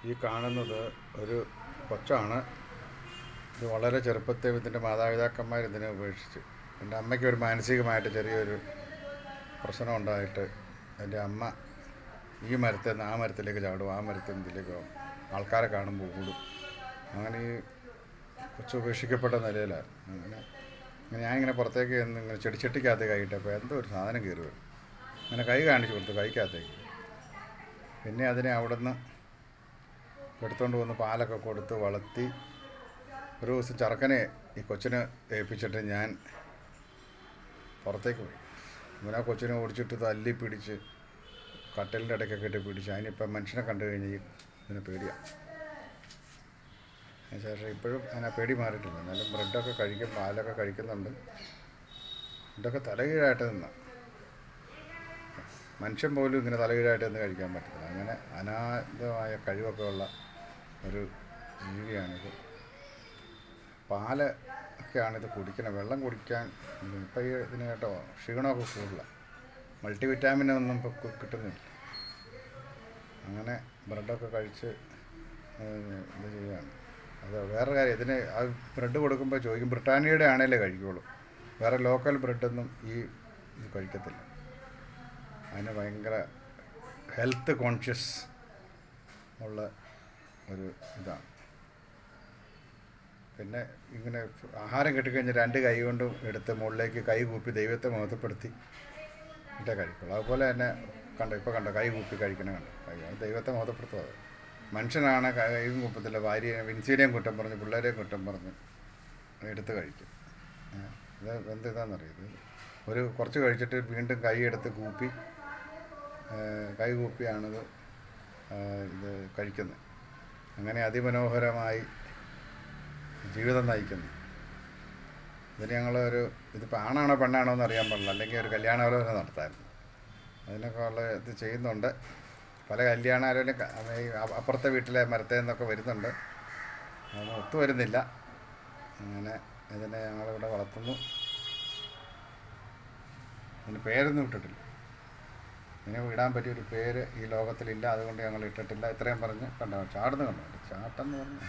ഈ കാണുന്നത് ഒരു കൊച്ചാണ്. ഇത് വളരെ ചെറുപ്പത്തിൽ ഇതിൻ്റെ മാതാപിതാക്കന്മാർ ഇതിനെ ഉപേക്ഷിച്ചു. എൻ്റെ അമ്മയ്ക്ക് ഒരു മാനസികമായിട്ട് ചെറിയൊരു പ്രശ്നം ഉണ്ടായിട്ട് എൻ്റെ അമ്മ ഈ മരത്തിൽ നിന്ന് ആ മരത്തിലേക്ക് ചാടും, ആ മരത്തിൽ നിന്ന് ഇതിലേക്ക് പോകും, ആൾക്കാരെ കാണുമ്പോൾ ഓടും. അങ്ങനെ ഈ കൊച്ചു ഉപേക്ഷിക്കപ്പെട്ട നിലയിലാണ്. അങ്ങനെ ഞാനിങ്ങനെ പുറത്തേക്ക് ഇങ്ങനെ ചെടിച്ചട്ടിക്കകത്ത് കൈയിട്ടപ്പോൾ എന്തോ ഒരു സാധനം കയറി വരും. അങ്ങനെ കൈ കാണിച്ചു കൊടുത്തു കൈക്കകത്തേക്ക്. പിന്നെ അതിനെ അവിടെ നിന്ന് എടുത്തുകൊണ്ട് വന്ന് പാലൊക്കെ കൊടുത്ത് വളർത്തി ഒരു ദിവസം ചെറുക്കനെ ഈ കൊച്ചിനെ ഏൽപ്പിച്ചിട്ട് ഞാൻ പുറത്തേക്ക് പോയി. അങ്ങനെ ആ കൊച്ചിനെ ഓടിച്ചിട്ട് തല്ലി പിടിച്ച് കട്ടലിൻ്റെ ഇടയ്ക്കൊക്കെ ഇട്ട് പിടിച്ച് അതിനിപ്പം മനുഷ്യനെ കണ്ടു കഴിഞ്ഞ് ഇതിനെ പേടിയാണ്. അതിനുശേഷം ഇപ്പോഴും അതിനെ പേടി മാറിയിട്ടില്ല. എന്നാലും ബ്രെഡൊക്കെ കഴിക്കും, പാലൊക്കെ കഴിക്കുന്നുണ്ട്. ഇതൊക്കെ തലകീഴായിട്ട് നിന്ന് മനുഷ്യൻ പോലും ഇങ്ങനെ തലകീഴായിട്ട് നിന്ന് കഴിക്കാൻ പറ്റില്ല. അങ്ങനെ അനാഥമായ കഴിവൊക്കെ ഉള്ള ഒരു ജീവിയാണിത്. പാല് ഒക്കെയാണിത് കുടിക്കുന്നത്. വെള്ളം കുടിക്കാൻ ഇപ്പം ഇതിന് കേട്ടോ ക്ഷീണമൊക്കെ കൂടുതലാണ്. മൾട്ടി വിറ്റാമിനൊന്നും ഇപ്പോൾ കിട്ടുന്നില്ല. അങ്ങനെ ബ്രെഡൊക്കെ കഴിച്ച് ഇത് ചെയ്യുകയാണ്. അത് വേറെ കാര്യം, ഇതിന് ആ ബ്രെഡ് കൊടുക്കുമ്പോൾ ചോദിക്കും ബ്രിട്ടാനിയയുടെ ആണേലേ കഴിക്കുകയുള്ളൂ, വേറെ ലോക്കൽ ബ്രെഡൊന്നും ഈ ഇത് കഴിക്കത്തില്ല. അതിന് ഭയങ്കര ഹെൽത്ത് കോൺഷ്യസ് ഉള്ള ഒരു ഇതാണ്. പിന്നെ ഇങ്ങനെ ആഹാരം കിട്ടിക്കഴിഞ്ഞാൽ രണ്ട് കൈ കൊണ്ടും എടുത്ത് മുകളിലേക്ക് കൈ കൂപ്പി ദൈവത്തെ മഹത്വപ്പെടുത്തി ഇട്ടേ കഴിക്കുള്ളൂ. അതുപോലെ തന്നെ കണ്ടോ കൈ കൂപ്പി കഴിക്കണ ദൈവത്തെ മഹത്വപ്പെടുത്തുക. മനുഷ്യനാണ് കൈയും കൂപ്പത്തില്ല, ഭാര്യയെ വിൻസീനെയും കുറ്റം പറഞ്ഞ് പിള്ളേരെയും കുറ്റം പറഞ്ഞ് എടുത്ത് കഴിക്കും. ഇത് എന്താണെന്നറിയത്, ഒരു കുറച്ച് കഴിച്ചിട്ട് വീണ്ടും കൈ എടുത്ത് കൂപ്പി കൈ കൂപ്പിയാണിത് ഇത് കഴിക്കുന്നത്. അങ്ങനെ അതിമനോഹരമായി ജീവിതം നയിക്കുന്നു. ഇതിന് ഇതിപ്പോൾ ആണാണോ പെണ്ണാണോ എന്ന് അറിയാൻ പാടില്ല, അല്ലെങ്കിൽ ഒരു കല്യാണാലോചന നടത്താമായിരുന്നു. അതിനൊക്കെ ഉള്ള ഇത് ചെയ്യുന്നുണ്ട്. പല കല്യാണാലോചന അപ്പുറത്തെ വീട്ടിലെ മരത്തിൽ നിന്നൊക്കെ വരുന്നുണ്ട്, അതൊന്നും ഒത്തുവരുന്നില്ല. അങ്ങനെ ഇതിനെ ഞങ്ങളിവിടെ വളർത്തുന്നു. അതിന് പേരൊന്നും ഇട്ടിട്ടില്ല. ഇതിനെ ഇടാൻ പറ്റിയൊരു പേര് ഈ ലോകത്തിലില്ല, അതുകൊണ്ട് ഞങ്ങൾ ഇട്ടിട്ടില്ല. ഇത്രയും പറഞ്ഞ് കണ്ടോ ചാടുന്നു, കണ്ടോ ചാട്ടം എന്ന് പറഞ്ഞു.